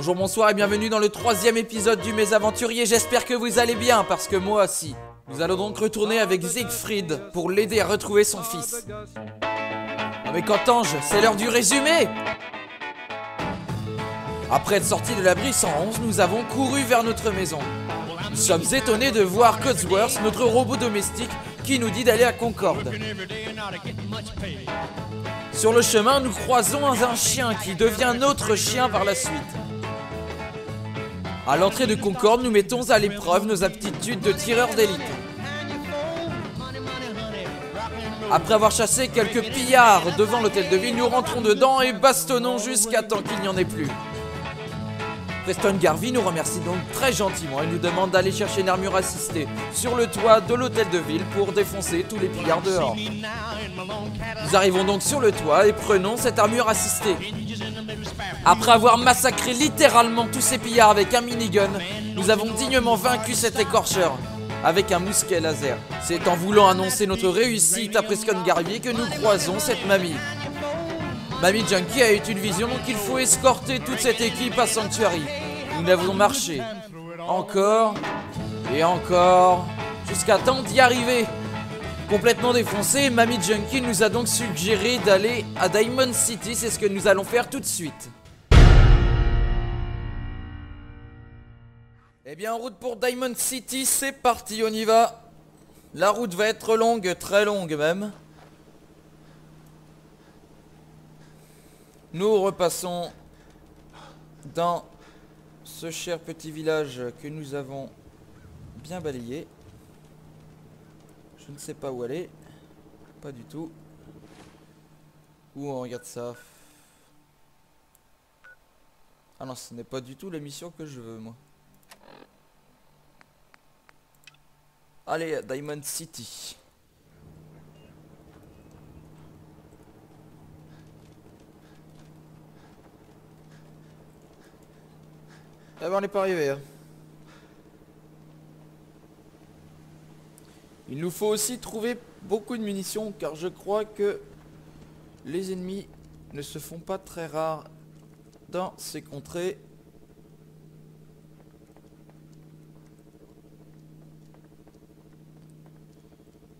Bonjour, bonsoir et bienvenue dans le 3e épisode du Mésaventurier. J'espère que vous allez bien, parce que moi aussi. Nous allons donc retourner avec Siegfried pour l'aider à retrouver son fils. Non mais qu'entends-je, c'est l'heure du résumé. Après être sortis de l'abri 111, nous avons couru vers notre maison. Nous sommes étonnés de voir Codsworth, notre robot domestique, qui nous dit d'aller à Concorde. Sur le chemin, nous croisons un chien qui devient notre chien par la suite. À l'entrée de Concorde, nous mettons à l'épreuve nos aptitudes de tireur d'élite. Après avoir chassé quelques pillards devant l'hôtel de ville, nous rentrons dedans et bastonnons jusqu'à temps qu'il n'y en ait plus. Preston Garvey nous remercie donc très gentiment et nous demande d'aller chercher une armure assistée sur le toit de l'hôtel de ville pour défoncer tous les pillards dehors. Nous arrivons donc sur le toit et prenons cette armure assistée. Après avoir massacré littéralement tous ces pillards avec un minigun, nous avons dignement vaincu cet écorcheur avec un mousquet laser. C'est en voulant annoncer notre réussite à Preston Garvey que nous croisons cette mamie. Mamie Junkie a eu une vision, donc il faut escorter toute cette équipe à Sanctuary. Nous avons marché encore et encore jusqu'à temps d'y arriver. Complètement défoncé, Mamie Junkie nous a donc suggéré d'aller à Diamond City. C'est ce que nous allons faire tout de suite. Eh bien, en route pour Diamond City, c'est parti, on y va. La route va être longue, très longue même. Nous repassons dans ce cher petit village que nous avons bien balayé. Je ne sais pas où aller. Pas du tout. Où on regarde ça. Ah non, ce n'est pas du tout la mission que je veux, moi. Allez, à Diamond City. Ah ben on n'est pas arrivé hein. Il nous faut aussi trouver beaucoup de munitions, car je crois que les ennemis ne se font pas très rares dans ces contrées.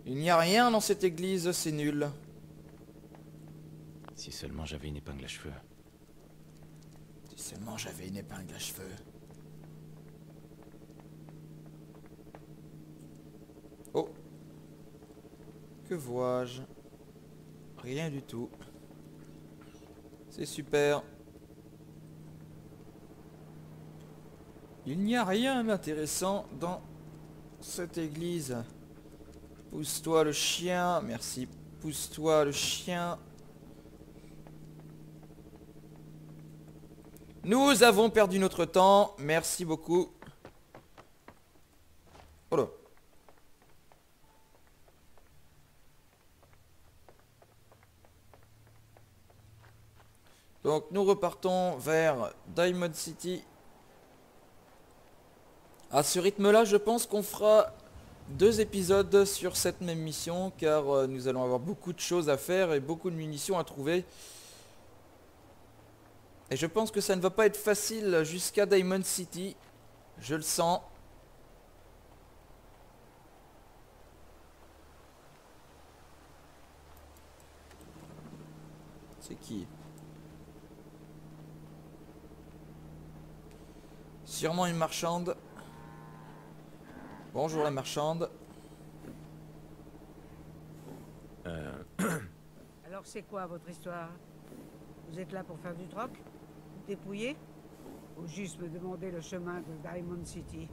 Il n'y a rien dans cette église, c'est nul. Si seulement j'avais une épingle à cheveux. Si seulement j'avais une épingle à cheveux. Oh. Que vois-je? Rien du tout. C'est super. Il n'y a rien d'intéressant dans cette église. Pousse-toi le chien. Merci. Pousse-toi le chien. Nous avons perdu notre temps. Merci beaucoup. Oh là. Donc nous repartons vers Diamond City. À ce rythme-là, je pense qu'on fera 2 épisodes sur cette même mission, car nous allons avoir beaucoup de choses à faire et beaucoup de munitions à trouver. Et je pense que ça ne va pas être facile jusqu'à Diamond City. Je le sens. C'est qui ? Sûrement une marchande. Bonjour la marchande. Alors c'est quoi votre histoire? Vous êtes là pour faire du troc? Vous dépouiller? Ou juste me demander le chemin de Diamond City?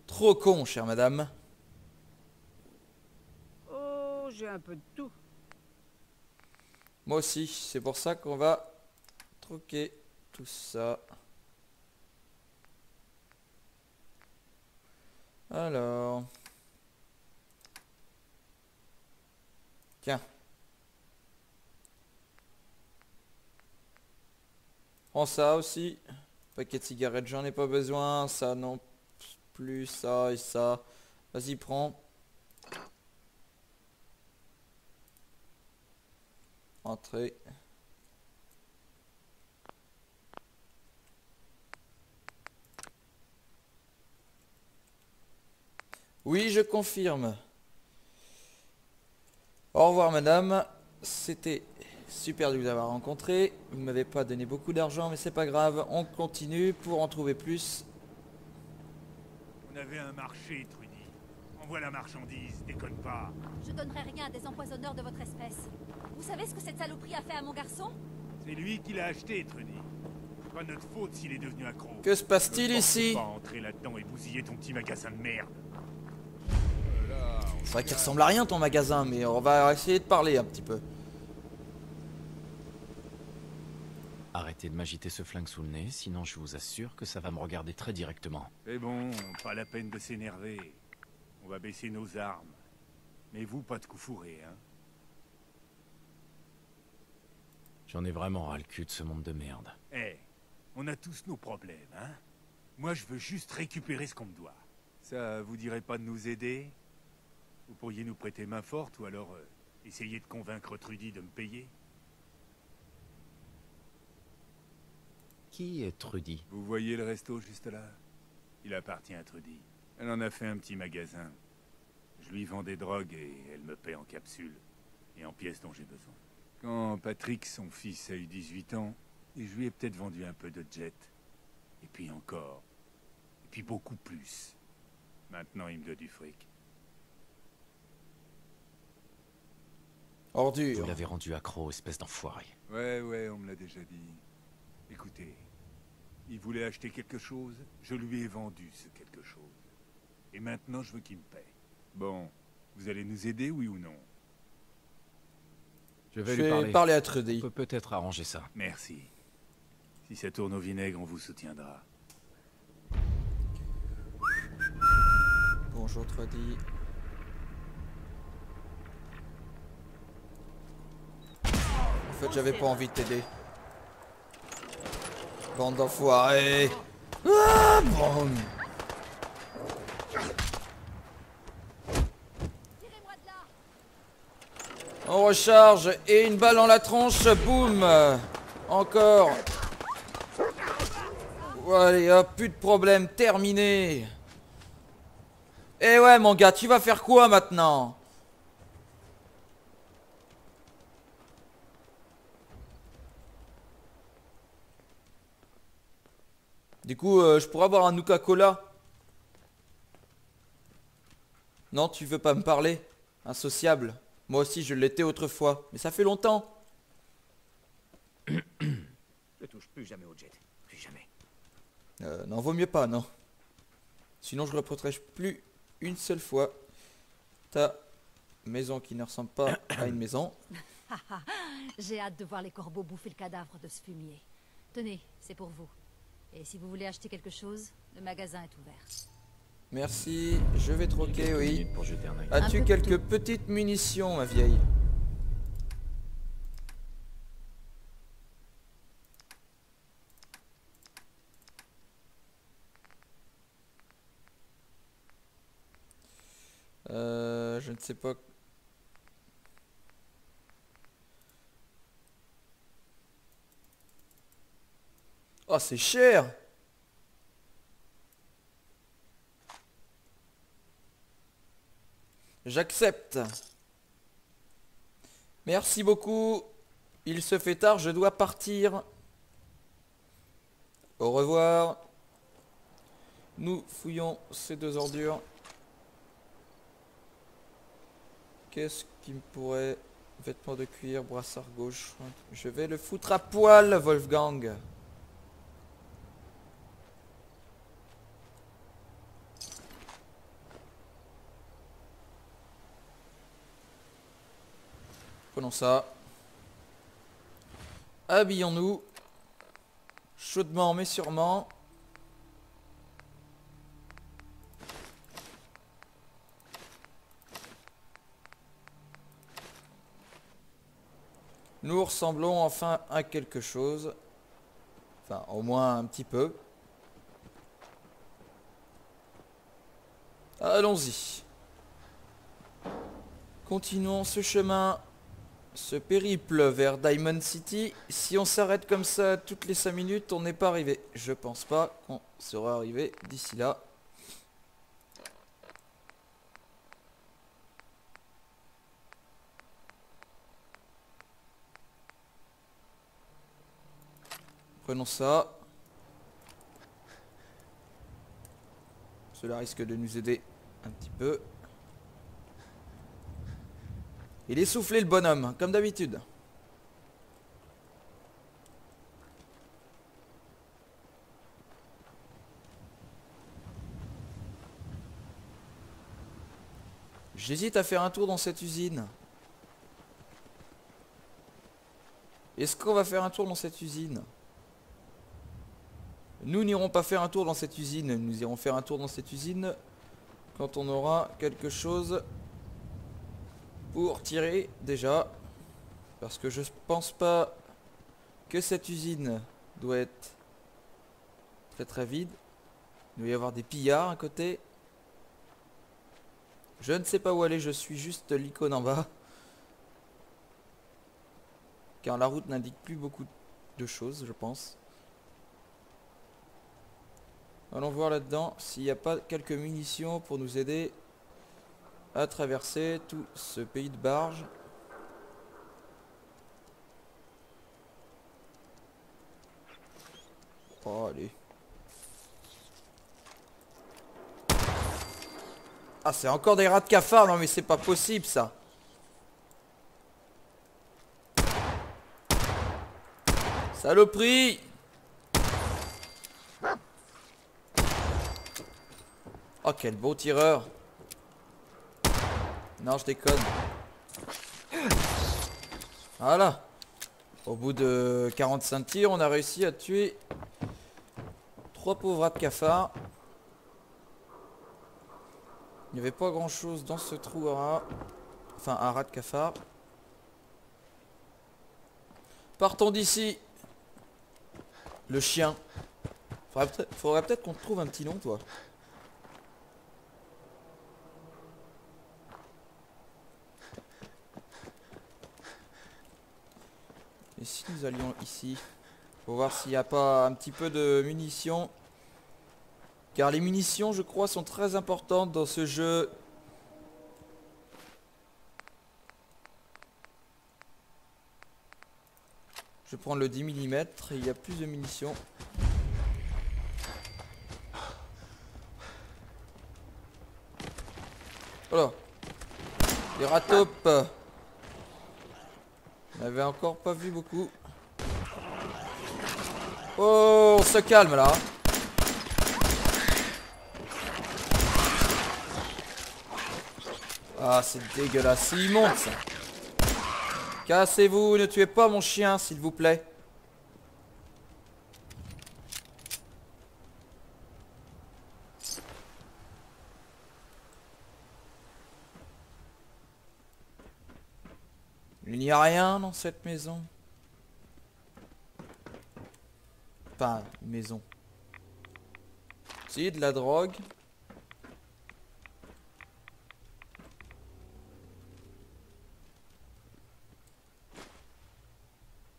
Trop con, chère madame. Oh, j'ai un peu de tout. Moi aussi, c'est pour ça qu'on va troquer tout ça. Alors... Tiens. Prends ça aussi. Paquet de cigarettes, j'en ai pas besoin. Ça non plus, ça et ça. Vas-y, prends. Entrez. Oui, je confirme. Au revoir madame. C'était super de vous avoir rencontré. Vous ne m'avez pas donné beaucoup d'argent, mais c'est pas grave. On continue pour en trouver plus. On avait un marché, Trudy. Envoie la marchandise, déconne pas. Je donnerai rien à des empoisonneurs de votre espèce. Vous savez ce que cette saloperie a fait à mon garçon? C'est lui qui l'a acheté, Trudy. C'est pas notre faute s'il est devenu accro. Que se passe-t-il Ne ici? force pas à entrer là-dedans et bousiller ton petit magasin de merde. C'est vrai qu'il ressemble à rien ton magasin, mais on va essayer de parler un petit peu. Arrêtez de m'agiter ce flingue sous le nez, sinon je vous assure que ça va me regarder très directement. C'est bon, pas la peine de s'énerver. On va baisser nos armes. Mais vous, pas de coup fourré, hein. J'en ai vraiment ras le cul de ce monde de merde. Eh, on a tous nos problèmes, hein. Moi, je veux juste récupérer ce qu'on me doit. Ça vous dirait pas de nous aider? Vous pourriez nous prêter main forte ou alors essayer de convaincre Trudy de me payer? Qui est Trudy? Vous voyez le resto juste là? Il appartient à Trudy. Elle en a fait un petit magasin. Je lui vends des drogues et elle me paie en capsules et en pièces dont j'ai besoin. Quand Patrick, son fils, a eu 18 ans, et je lui ai peut-être vendu un peu de jet. Et puis encore. Et puis beaucoup plus. Maintenant, il me doit du fric. Ordure. Vous l'avez rendu accro, espèce d'enfoiré. Ouais, on me l'a déjà dit. Écoutez, il voulait acheter quelque chose, je lui ai vendu ce quelque chose. Et maintenant, je veux qu'il me paie. Bon, vous allez nous aider, oui ou non? Je Je vais lui vais parler. parler à On Trudy. peut peut-être arranger ça. Merci. Si ça tourne au vinaigre, on vous soutiendra. Bonjour Trudy. En fait, j'avais pas envie de t'aider. Bande d'enfoirés. Ah, bon. Tirez-moi de là! On recharge et une balle dans la tronche, boum. Encore. Allez hop, plus de problème, terminé. Eh ouais mon gars, tu vas faire quoi maintenant? Du coup, je pourrais avoir un Nuka-Cola? Non, tu veux pas me parler? Insociable. Moi aussi, je l'étais autrefois, mais ça fait longtemps. Ne touche plus jamais au jet. Plus jamais. Non, vaut mieux pas, non. Sinon, je ne protège plus une seule fois ta maison qui ne ressemble pas à une maison. J'ai hâte de voir les corbeaux bouffer le cadavre de ce fumier. Tenez, c'est pour vous. Et si vous voulez acheter quelque chose, le magasin est ouvert. Merci, je vais troquer, Quelques oui. minutes pour jeter un œil. As-tu Un peu de quelques tout. petites munitions, ma vieille? Je ne sais pas. Oh, c'est cher! J'accepte. Merci beaucoup. Il se fait tard, je dois partir. Au revoir. Nous fouillons ces deux ordures. Qu'est-ce qui me pourrait... Vêtements de cuir, brassard gauche. Je vais le foutre à poil, Wolfgang. Prenons ça. Habillons-nous. Chaudement mais sûrement. Nous ressemblons enfin à quelque chose. Enfin, au moins un petit peu. Allons-y. Continuons ce chemin ce périple vers Diamond City. Si on s'arrête comme ça toutes les 5 minutes, on n'est pas arrivé. Je pense pas qu'on sera arrivé d'ici là. Prenons ça. Cela risque de nous aider un petit peu. Il est soufflé le bonhomme, comme d'habitude. J'hésite à faire un tour dans cette usine. Est-ce qu'on va faire un tour dans cette usine? Nous n'irons pas faire un tour dans cette usine. Nous irons faire un tour dans cette usine quand on aura quelque chose pour tirer déjà. Parce que je pense pas que cette usine doit être très vide. Il doit y avoir des pillards à côté. Je ne sais pas où aller, je suis juste l'icône en bas. Car la route n'indique plus beaucoup de choses, je pense. Allons voir là-dedans s'il n'y a pas quelques munitions pour nous aider à traverser tout ce pays de barges. Oh, allez. Ah, c'est encore des rats de cafard. Non mais c'est pas possible ça. Saloperie. Oh, quel beau tireur. Non, je déconne. Voilà. Au bout de 45 tirs, on a réussi à tuer 3 pauvres rats de cafard. Il n'y avait pas grand chose dans ce trou à rats. Enfin, un rat de cafard. Partons d'ici. Le chien. Faudrait peut-être qu'on te trouve un petit nom, toi. Et si nous allions ici, pour voir s'il n'y a pas un petit peu de munitions. Car les munitions, je crois, sont très importantes dans ce jeu. Je vais prendre le 10 mm, et il y a plus de munitions. Voilà. Les ratopes. On n'avait encore pas vu beaucoup. Oh, on se calme là. Ah, c'est dégueulasse. C'est immonde ça. Cassez-vous, ne tuez pas mon chien, s'il vous plaît. Il n'y a rien dans cette maison. Enfin, maison. Si, de la drogue.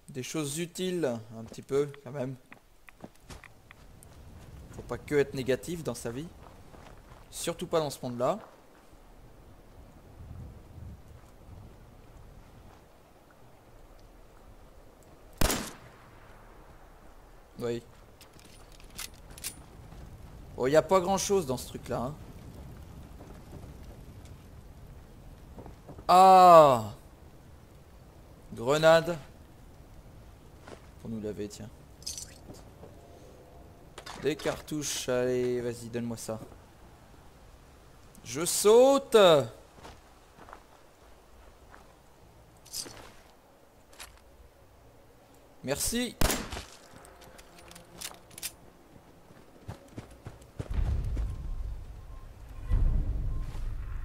Des choses utiles, un petit peu, quand même. Faut pas que être négatif dans sa vie. Surtout pas dans ce monde-là. Oui. Bon, il n'y a pas grand-chose dans ce truc-là. Hein. Ah! Grenade. Pour nous laver, tiens. Des cartouches, allez, vas-y, donne-moi ça. Je saute! Merci.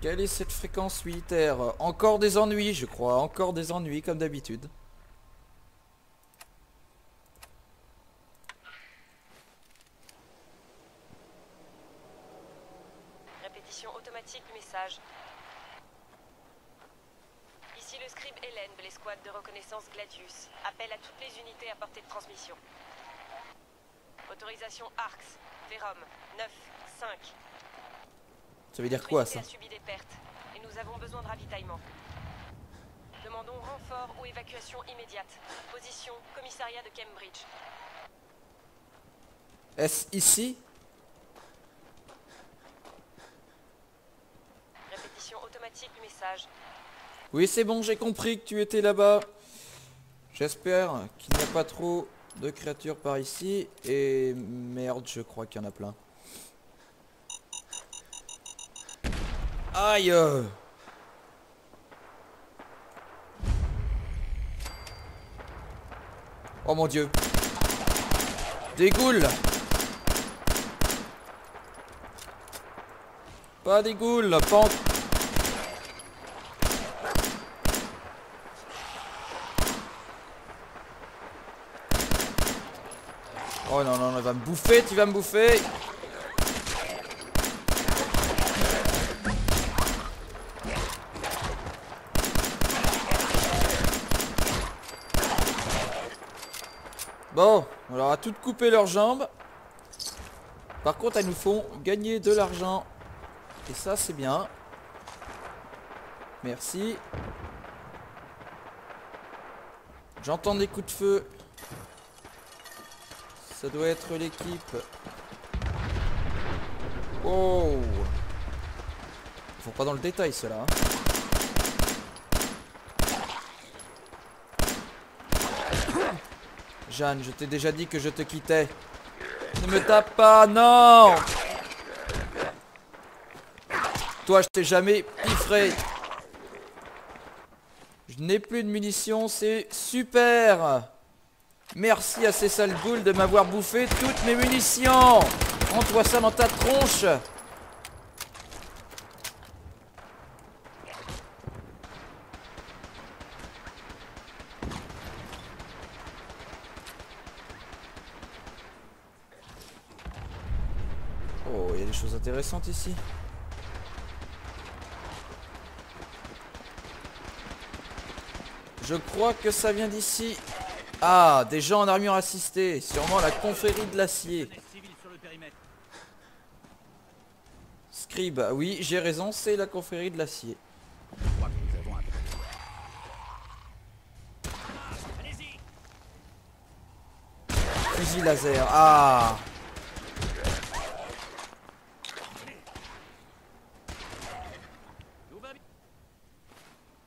Quelle est cette fréquence militaire? Encore des ennuis, je crois. Encore des ennuis, comme d'habitude. Répétition automatique du message. Ici le scribe Hélène de l'escouade de reconnaissance Gladius. Appel à toutes les unités à portée de transmission. Autorisation ARX, Vérum, 9, 5. Ça veut dire quoi, L'unité ça? a subi des pertes, et nous avons besoin de ravitaillement. Demandons renfort ou évacuation immédiate. Position, commissariat de Cambridge. Est-ce ici? Répétition automatique du message. Oui, c'est bon, j'ai compris que tu étais là-bas. J'espère qu'il n'y a pas trop de créatures par ici. Et merde, je crois qu'il y en a plein. Aïe! Oh mon dieu! Des ghouls! Pas des ghouls, pas en... Oh non, non, elle va me bouffer, tu vas me bouffer. Bon, on leur a toutes coupé leurs jambes. Par contre, elles nous font gagner de l'argent. Et ça, c'est bien. Merci. J'entends des coups de feu. Ça doit être l'équipe. Oh! Ils vont pas dans le détail, ceux-là. Hein. Jeanne, je t'ai déjà dit que je te quittais. Ne me tape pas, non! Toi, je t'ai jamais piffré. Je n'ai plus de munitions, c'est super! Merci à ces sales ghouls de m'avoir bouffé toutes mes munitions. Prends-toi ça dans ta tronche. Oh, il y a des choses intéressantes ici. Je crois que ça vient d'ici. Ah, des gens en armure assistée, sûrement la confrérie de l'acier. Scribe, oui, j'ai raison, c'est la confrérie de l'acier. Fusil laser, ah.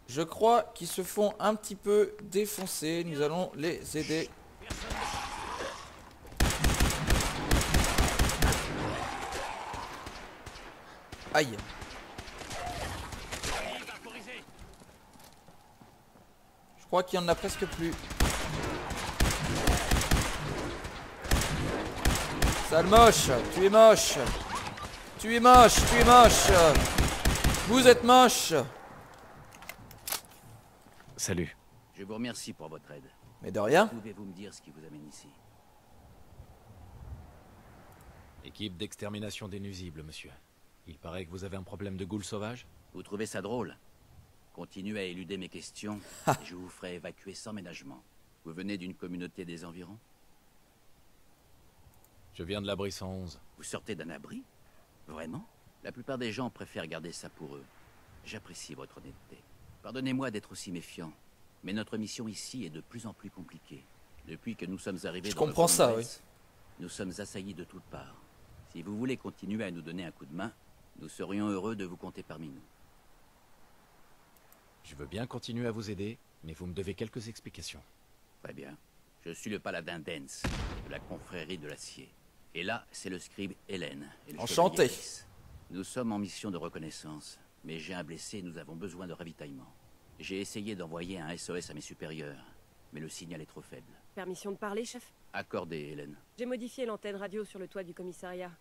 Je crois qu'ils se font un petit peu défoncer. Nous allons les aider. Aïe. Je crois qu'il y en a presque plus. Sale moche, tu es moche. Tu es moche, tu es moche. Vous êtes moche. Salut. Je vous remercie pour votre aide. Mais de rien. Pouvez-vous me dire ce qui vous amène ici? Équipe d'extermination des nuisibles, monsieur. Il paraît que vous avez un problème de ghouls sauvages? Vous trouvez ça drôle? Continuez à éluder mes questions et je vous ferai évacuer sans ménagement. Vous venez d'une communauté des environs? Je viens de l'abri 111. Vous sortez d'un abri? Vraiment? La plupart des gens préfèrent garder ça pour eux. J'apprécie votre honnêteté. Pardonnez-moi d'être aussi méfiant, mais notre mission ici est de plus en plus compliquée. Depuis que nous sommes arrivés Je dans comprends ça, oui. West, nous sommes assaillis de toutes parts. Si vous voulez continuer à nous donner un coup de main, nous serions heureux de vous compter parmi nous. Je veux bien continuer à vous aider, mais vous me devez quelques explications. Très bien. Je suis le paladin Dance, de la confrérie de l'acier. Et là, c'est le scribe Hélène. Et le Enchanté. chevalier Chris. Nous sommes en mission de reconnaissance, mais j'ai un blessé et nous avons besoin de ravitaillement. J'ai essayé d'envoyer un SOS à mes supérieurs, mais le signal est trop faible. Permission de parler, chef? Accordé, Hélène. J'ai modifié l'antenne radio sur le toit du commissariat.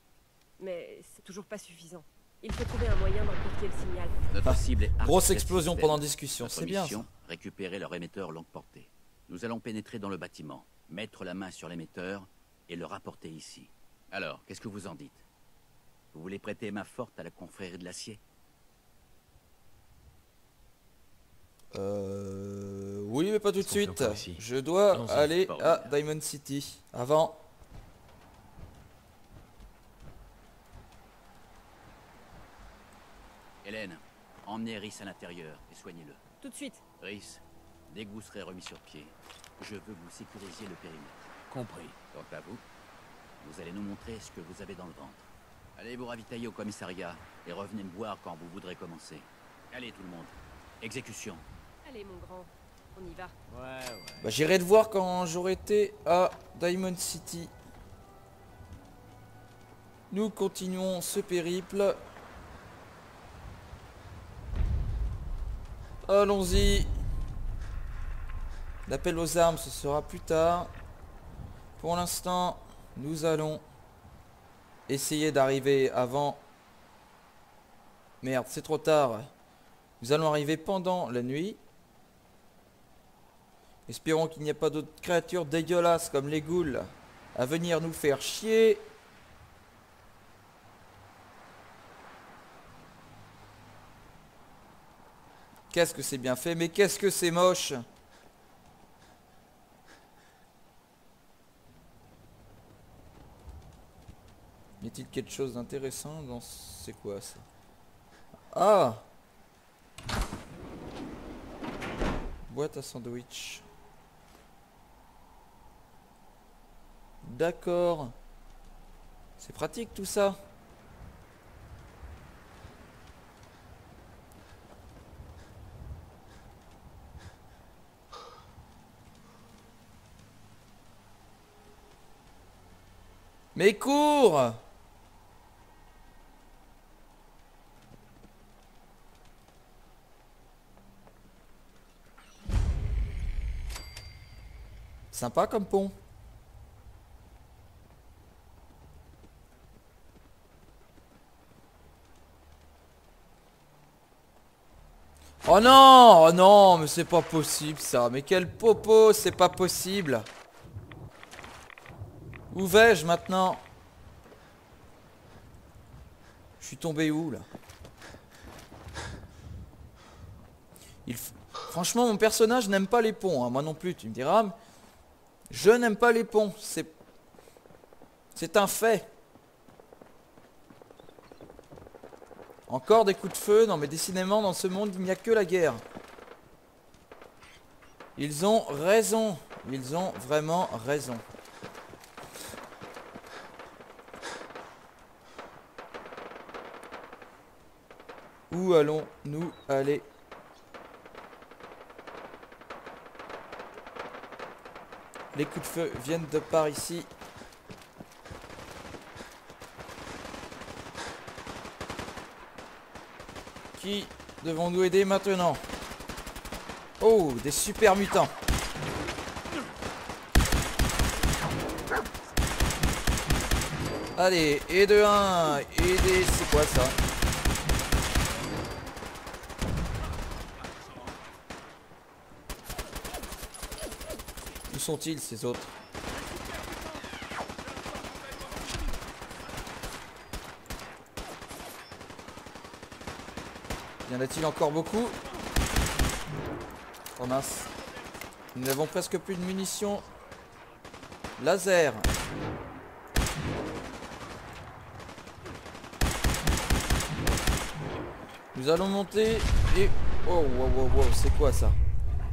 Mais c'est toujours pas suffisant. Il faut trouver un moyen d'amplifier le signal. Notre cible est Grosse Arc explosion System. pendant discussion, Notre c'est bien mission, ça. récupérer leur émetteur longue portée. Nous allons pénétrer dans le bâtiment, mettre la main sur l'émetteur et le rapporter ici. Alors, qu'est-ce que vous en dites? Vous voulez prêter main forte à la confrérie de l'acier? Oui, mais pas tout de Qu'est-ce qu'on fait suite. encore ici? Je dois Allons-y. aller Par où? à Diamond City. Avant. Hélène, emmenez Rhys à l'intérieur et soignez-le. Tout de suite. Rhys, dès que vous serez remis sur pied, je veux que vous sécurisiez le périmètre. Compris. Quant à vous, vous allez nous montrer ce que vous avez dans le ventre. Allez vous ravitailler au commissariat et revenez me voir quand vous voudrez commencer. Allez tout le monde. Exécution. Allez, mon grand, on y va. Ouais. Bah, j'irai te voir quand j'aurai été à Diamond City. Nous continuons ce périple. Allons-y. L'appel aux armes, ce sera plus tard. Pour l'instant, nous allons essayer d'arriver avant... Merde, c'est trop tard. Nous allons arriver pendant la nuit. Espérons qu'il n'y ait pas d'autres créatures dégueulasses comme les ghouls à venir nous faire chier. Qu'est-ce que c'est bien fait, mais qu'est-ce que c'est moche. Y a-t-il quelque chose d'intéressant dans... C'est quoi ça? Ah! Boîte à sandwich. D'accord. C'est pratique tout ça. Mais cours! Sympa comme pont. Oh non! Oh non, mais c'est pas possible ça. Mais quel popo, c'est pas possible. Où vais-je maintenant? Je suis tombé où là? Franchement, mon personnage n'aime pas les ponts, hein. Moi non plus, tu me diras. Je n'aime pas les ponts. C'est un fait. Encore des coups de feu. Non mais décidément, dans ce monde, il n'y a que la guerre. Ils ont raison. Ils ont vraiment raison. Où allons-nous aller? Les coups de feu viennent de par ici. Qui devons-nous aider maintenant? Oh, des super mutants. Allez, et de 1, et des... C'est quoi ça? Où sont-ils ces autres? Y en a-t-il encore beaucoup? Oh mince. Nous n'avons presque plus de munitions laser. Nous allons monter et... Oh, wow, c'est quoi ça?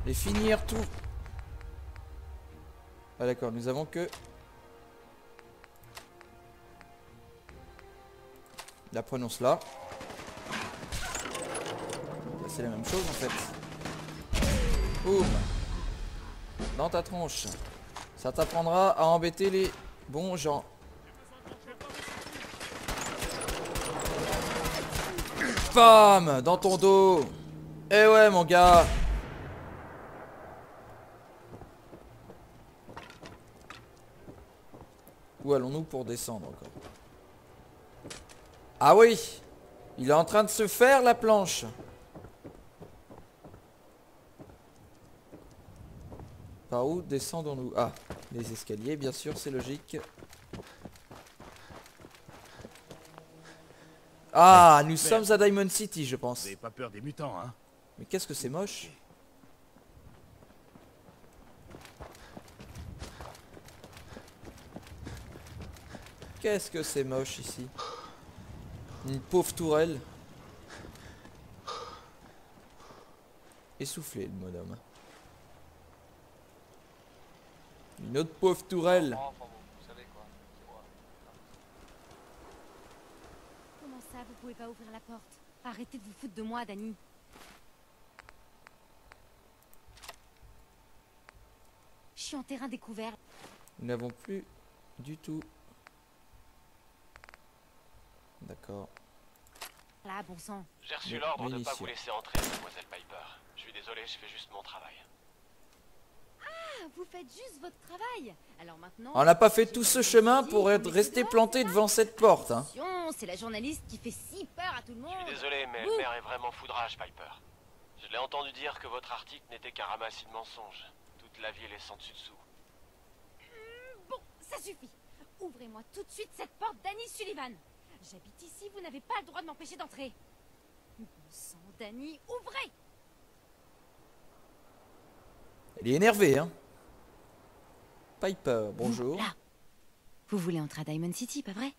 Et finir tout. Ah d'accord, nous avons que... Là, prenons cela. C'est la même chose en fait. Boum. Dans ta tronche. Ça t'apprendra à embêter les bons gens. Bam! Dans ton dos. Eh ouais mon gars. Où allons-nous pour descendre encore? Ah oui! Il est en train de se faire la planche. Par où descendons-nous? Ah, les escaliers, bien sûr, c'est logique. Ah, nous sommes à Diamond City, je pense. Vous n'avez pas peur des mutants, hein? Mais qu'est-ce que c'est moche? Qu'est-ce que c'est moche ici. Une pauvre tourelle. Essoufflé le bonhomme. Une autre pauvre tourelle. Comment ça, vous pouvez pas ouvrir la porte? Arrêtez de vous foutre de moi, Dani. Je suis en terrain découvert. Nous n'avons plus du tout. D'accord. Là, bon sang. J'ai reçu Bon, l'ordre de ne pas munitions. vous laisser entrer, mademoiselle Piper. Je suis désolé, je fais juste mon travail. Ah, vous faites juste votre travail. Alors maintenant... On n'a pas fait tout ce chemin pour être resté planté devant cette porte. Hein. Attention, c'est la journaliste qui fait si peur à tout le monde. Je suis désolé, mais le maire est vraiment foudrage, Piper. Je l'ai entendu dire que votre article n'était qu'un ramassis de mensonges. Toute la ville est sans dessus-dessous. Bon, ça suffit. Ouvrez-moi tout de suite cette porte d'Annie Sullivan. J'habite ici, vous n'avez pas le droit de m'empêcher d'entrer. Bon sang, Dani, ouvrez! Elle est énervée, hein. Piper, bonjour. Là. Vous voulez entrer à Diamond City, pas vrai?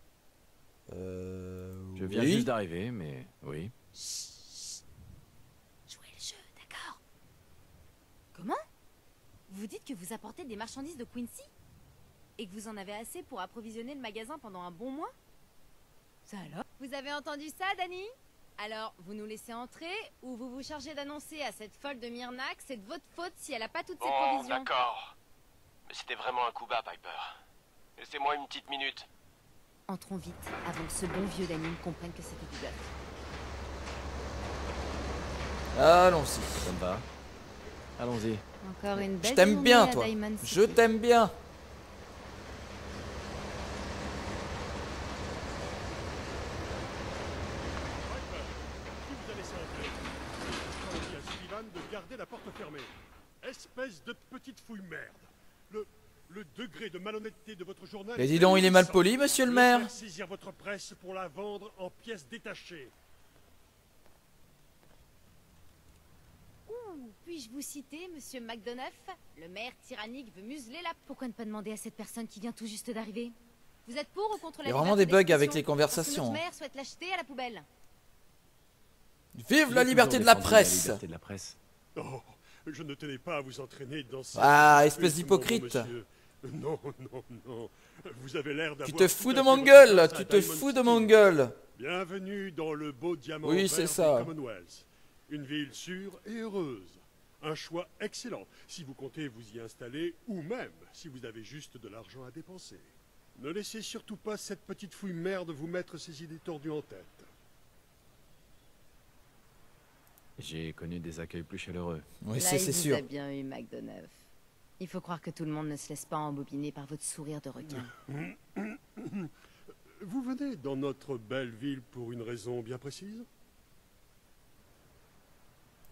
Je viens oui. juste d'arriver, mais oui. Chut. Jouez le jeu, d'accord? Comment? Vous dites que vous apportez des marchandises de Quincy? Et que vous en avez assez pour approvisionner le magasin pendant un bon mois? Ça alors? Vous avez entendu ça, Dani? Alors, vous nous laissez entrer ou vous vous chargez d'annoncer à cette folle de Myrna que c'est de votre faute si elle a pas toutes ses Bon, provisions? d'accord. Mais c'était vraiment un coup bas, Piper. Laissez-moi une petite minute. Entrons vite, avant que ce bon vieux Dani comprenne que c'était du bluff. Allons-y. Ça me va. Allons-y. Encore une belle Je t'aime journée bien, à toi. Diamond City. Je t'aime bien. Qui vous a laissé entrer? Je dis à Sullivan de garder la porte fermée. Espèce de petite fouille merde. Le degré de malhonnêteté de votre journal... Mais dis donc, il est mal poli, monsieur le maire. Faire saisir votre presse pour la vendre en pièces détachées. Puis-je vous citer, monsieur McDonough? Le maire tyrannique veut museler la... Pourquoi ne pas demander à cette personne qui vient tout juste d'arriver? Vous êtes pour ou contre la Il y a vraiment des liberté bugs avec d'expression? les conversations. Parce que notre maire souhaite l'acheter à la poubelle. Vive la liberté de la presse. La liberté de la presse. Oh, je ne tenais pas à vous entraîner dans ces... Ah, espèce d'hypocrite. monsieur. Non, non, non. Vous avez l'air d'avoir... Tu te fous tout de à mon fait gueule. votre place Tu à te Diamond fous de City. mon gueule. Bienvenue dans le beau diamant Oui, vert c'est du ça. Commonwealth. Une ville sûre et heureuse. Un choix excellent si vous comptez vous y installer ou même si vous avez juste de l'argent à dépenser. Ne laissez surtout pas cette petite fouille merde vous mettre ces idées tordues en tête. J'ai connu des accueils plus chaleureux. Oui, Là, ça il c'est vous sûr. a bien eu, McDonough. Il faut croire que tout le monde ne se laisse pas embobiner par votre sourire de requin. Vous venez dans notre belle ville pour une raison bien précise?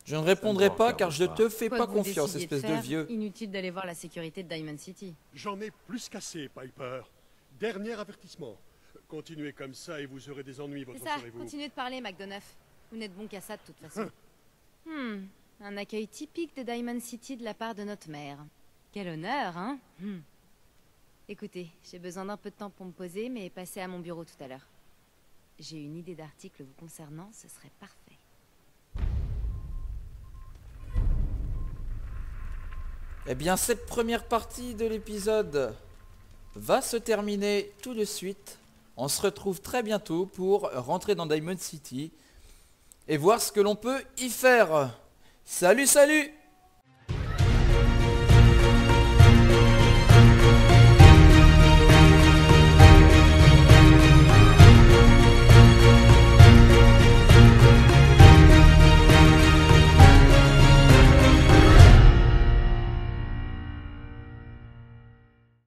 Je ne répondrai Ça me pas regarde car je pas. te fais Quoi pas que vous confiance, décidiez espèce de faire, vieux. Inutile d'aller voir la sécurité de Diamond City. J'en ai plus qu'assez, Piper. Dernier avertissement. Continuez comme ça et vous aurez des ennuis, votre C'est ça, serez-vous. continuez de parler, McDonough. Vous n'êtes bon qu'à ça de toute façon. Un accueil typique de Diamond City de la part de notre maire. Quel honneur, hein? Écoutez, j'ai besoin d'un peu de temps pour me poser, mais passez à mon bureau tout à l'heure. J'ai une idée d'article vous concernant, ce serait parfait. Eh bien, cette première partie de l'épisode va se terminer tout de suite. On se retrouve très bientôt pour rentrer dans Diamond City et voir ce que l'on peut y faire. Salut, salut!